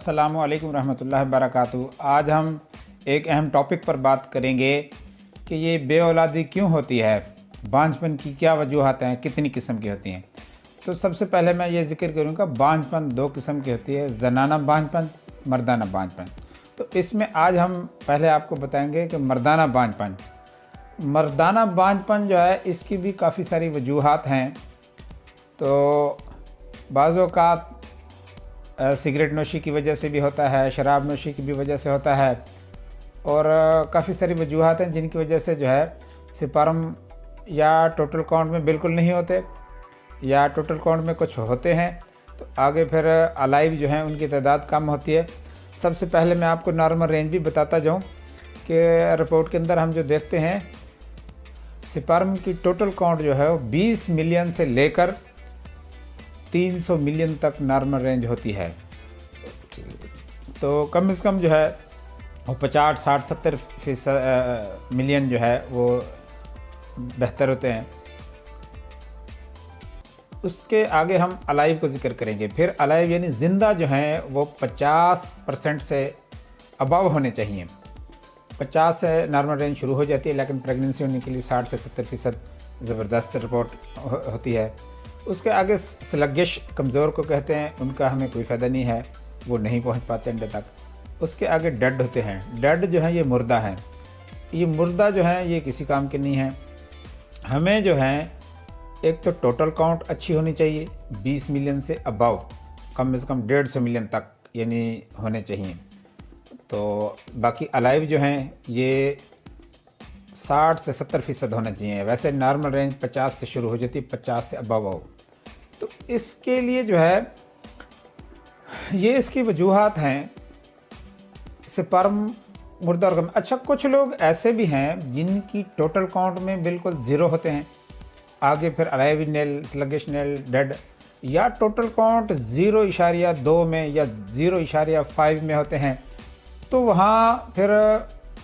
अस्सलामुअलैकुम रहमतुल्लाहि वबरकातुहू। आज हम एक अहम टॉपिक पर बात करेंगे कि ये बेऔलादी क्यों होती है, बांझपन की क्या वजूहात हैं, कितनी किस्म की होती हैं। तो सबसे पहले मैं ये जिक्र करूँगा, बांझपन दो किस्म की होती है, ज़नाना बांझपन, मर्दाना बांझपन। तो इसमें आज हम पहले आपको बताएंगे कि मर्दाना बांझपन। मर्दाना बांझपन जो है, इसकी भी काफ़ी सारी वजूहात हैं। तो बाज़ औक़ात सिगरेट नोशी की वजह से भी होता है, शराब नोशी की भी वजह से होता है, और काफ़ी सारी वजूहात हैं जिनकी वजह से जो है स्पर्म या टोटल काउंट में बिल्कुल नहीं होते, या टोटल काउंट में कुछ होते हैं तो आगे फिर अलाइव जो हैं उनकी तादाद कम होती है। सबसे पहले मैं आपको नॉर्मल रेंज भी बताता जाऊं कि रिपोर्ट के अंदर हम जो देखते हैं, स्पर्म की टोटल काउंट जो है वो 20 मिलियन से लेकर 300 मिलियन तक नॉर्मल रेंज होती है। तो कम से कम जो है वो 50, 60, 70 मिलियन जो है वो बेहतर होते हैं। उसके आगे हम अलाइव को जिक्र करेंगे। फिर अलाइव यानी ज़िंदा जो हैं वो 50% से अबव होने चाहिए। 50 से नॉर्मल रेंज शुरू हो जाती है, लेकिन प्रेगनेंसी होने के लिए 60 से 70% ज़बरदस्त रिपोर्ट होती है। उसके आगे स्लगिश, कमज़ोर को कहते हैं, उनका हमें कोई फ़ायदा नहीं है, वो नहीं पहुंच पाते अंडे तक। उसके आगे डेड होते हैं। डेड जो है ये मुर्दा हैं। ये मुर्दा जो है ये किसी काम के नहीं है। हमें जो है एक तो टोटल काउंट अच्छी होनी चाहिए, 20 मिलियन से अबव, कम से कम 150 मिलियन तक यानी होने चाहिए। तो बाकी अलाइव जो हैं ये 60 से 70% होना चाहिए। वैसे नॉर्मल रेंज 50 से शुरू हो जाती है, 50 से अबव हो। तो इसके लिए जो है ये इसकी वजूहात हैं, स्पर्म मुर्दा और अच्छा, कुछ लोग ऐसे भी हैं जिनकी टोटल काउंट में बिल्कुल ज़ीरो होते हैं, आगे फिर alive nail, sluggish nail, dead, या टोटल काउंट 0.2 में या 0.5 में होते हैं। तो वहाँ फिर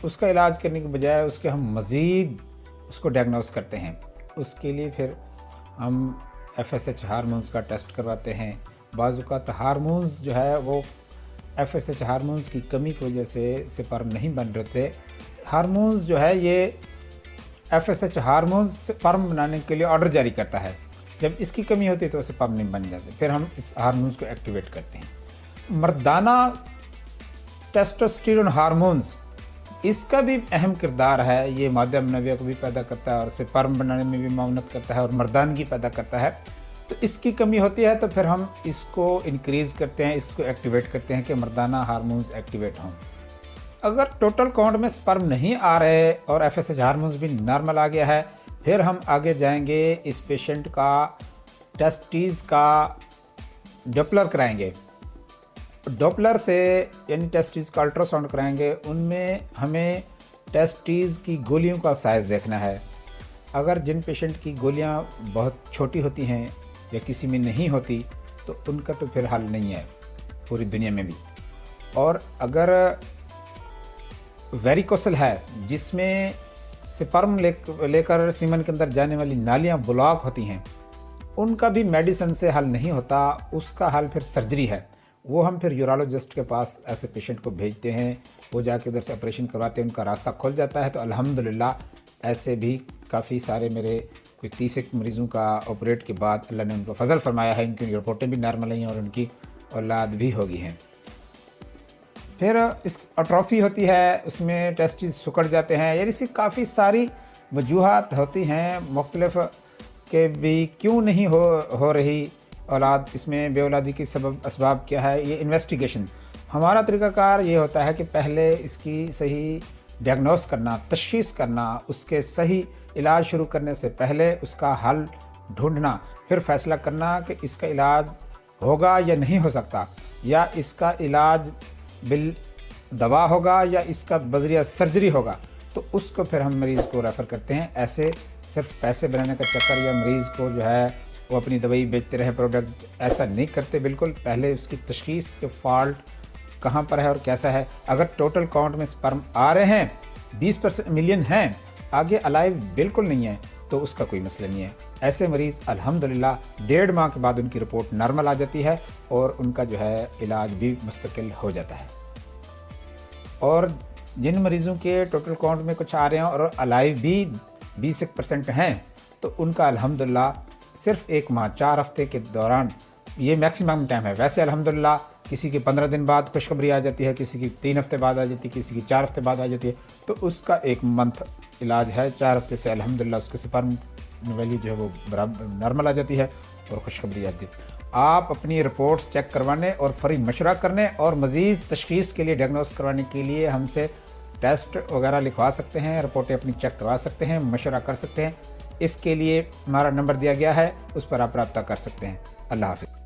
उसका इलाज करने के बजाय उसके हम मज़ीद उसको डायग्नोस करते हैं। उसके लिए फिर हम FSH हार्मोन्स का टेस्ट करवाते हैं। बाज़ औक़ात हार्मोन्स जो है वो FSH हार्मोन्स की कमी की वजह से स्पर्म नहीं बन रहे थे। हार्मोन्स जो है ये FSH हार्मोन्स स्पर्म बनाने के लिए ऑर्डर जारी करता है। जब इसकी कमी होती है तो स्पर्म नहीं बन जाते, फिर हम इस हार्मोन्स को एक्टिवेट करते हैं। मर्दाना टेस्टोस्टेरोन हार्मोन्स, इसका भी अहम किरदार है। ये मादा मनव्य को भी पैदा करता है और स्पर्म बनाने में भी मावनत करता है और मर्दानगी पैदा करता है। तो इसकी कमी होती है तो फिर हम इसको इंक्रीज़ करते हैं, इसको एक्टिवेट करते हैं कि मर्दाना हार्मोन्स एक्टिवेट हों। अगर टोटल काउंट में स्पर्म नहीं आ रहे और FSH हार्मोन्स भी नॉर्मल आ गया है, फिर हम आगे जाएंगे, इस पेशेंट का टेस्टीज़ का डॉपलर कराएंगे। डॉपलर से यानी टेस्टीज़ का अल्ट्रासाउंड कराएंगे। उनमें हमें टेस्टीज़ की गोलियों का साइज़ देखना है। अगर जिन पेशेंट की गोलियां बहुत छोटी होती हैं या किसी में नहीं होती तो उनका तो फिर हल नहीं है पूरी दुनिया में भी। और अगर वेरिकोसल है, जिसमें स्पर्म लेकर सीमन के अंदर जाने वाली नालियां ब्लॉक होती हैं, उनका भी मेडिसिन से हल नहीं होता। उसका हल फिर सर्जरी है। वो हम फिर यूरोलॉजिस्ट के पास ऐसे पेशेंट को भेजते हैं, वो जाके उधर से ऑपरेशन करवाते हैं, उनका रास्ता खुल जाता है। तो अल्हम्दुलिल्लाह ऐसे भी काफ़ी सारे मेरे कुछ 30 मरीज़ों का ऑपरेट के बाद अल्लाह ने उनको फजल फरमाया है, इनकी रिपोर्टें भी नॉर्मल हैं और उनकी औलाद भी हो गई हैं। फिर इस अट्रॉफी होती है, उसमें टेस्टिस सिकुड़ जाते हैं। यानी इसकी काफ़ी सारी वजूहात होती हैं मुख्तलिफ के भी क्यों नहीं हो रही औलाद। इसमें बेऔलादी की सबब असबाब क्या है, ये इन्वेस्टिगेशन। हमारा तरीक़ाकार ये होता है कि पहले इसकी सही डायग्नोस करना, तशख़ीस करना, उसके सही इलाज शुरू करने से पहले उसका हल ढूंढना, फिर फ़ैसला करना कि इसका इलाज होगा या नहीं हो सकता, या इसका इलाज बिल दवा होगा या इसका बजरिया सर्जरी होगा। तो उसको फिर हम मरीज़ को रेफ़र करते हैं। ऐसे सिर्फ पैसे बनाने का चक्कर या मरीज़ को जो है वो अपनी दवाई बेचते रहे प्रोडक्ट, ऐसा नहीं करते बिल्कुल। पहले उसकी तशख़ीस के फॉल्ट कहाँ पर है और कैसा है। अगर टोटल काउंट में स्पर्म आ रहे हैं 20% मिलियन हैं, आगे अलाइव बिल्कुल नहीं है, तो उसका कोई मसला नहीं है। ऐसे मरीज़ अल्हम्दुलिल्लाह 1.5 माह के बाद उनकी रिपोर्ट नॉर्मल आ जाती है और उनका जो है इलाज भी मुस्तकिल हो जाता है। और जिन मरीज़ों के टोटल काउंट में कुछ आ रहे हैं और अलाइव भी 20% हैं, तो उनका अल्हम्दुलिल्लाह सिर्फ 1 माह 4 हफ्ते के दौरान ये मैक्सिमम टाइम है। वैसे अल्हम्दुलिल्लाह किसी के 15 दिन बाद खुशखबरी आ जाती है, किसी की 3 हफ्ते बाद आ जाती है, किसी की 4 हफ्ते बाद आ जाती है, तो उसका 1 मंथ इलाज है। 4 हफ्ते से अल्हम्दुलिल्लाह उसकी स्पर्म वैल्यू जो है वो बराबर नॉर्मल आ जाती है और खुशखबरी आती है। आप अपनी रिपोर्ट्स चेक करवाने और फ्री मशवरा करने और मज़ीद तशख़ीस के लिए डायग्नोस करवाने के लिए हमसे टेस्ट वगैरह लिखवा सकते हैं, रिपोर्टें अपनी चेक करवा सकते हैं, मशवरा कर सकते हैं। इसके लिए हमारा नंबर दिया गया है, उस पर आप रब्ता कर सकते हैं। अल्लाह हाफ़िज़।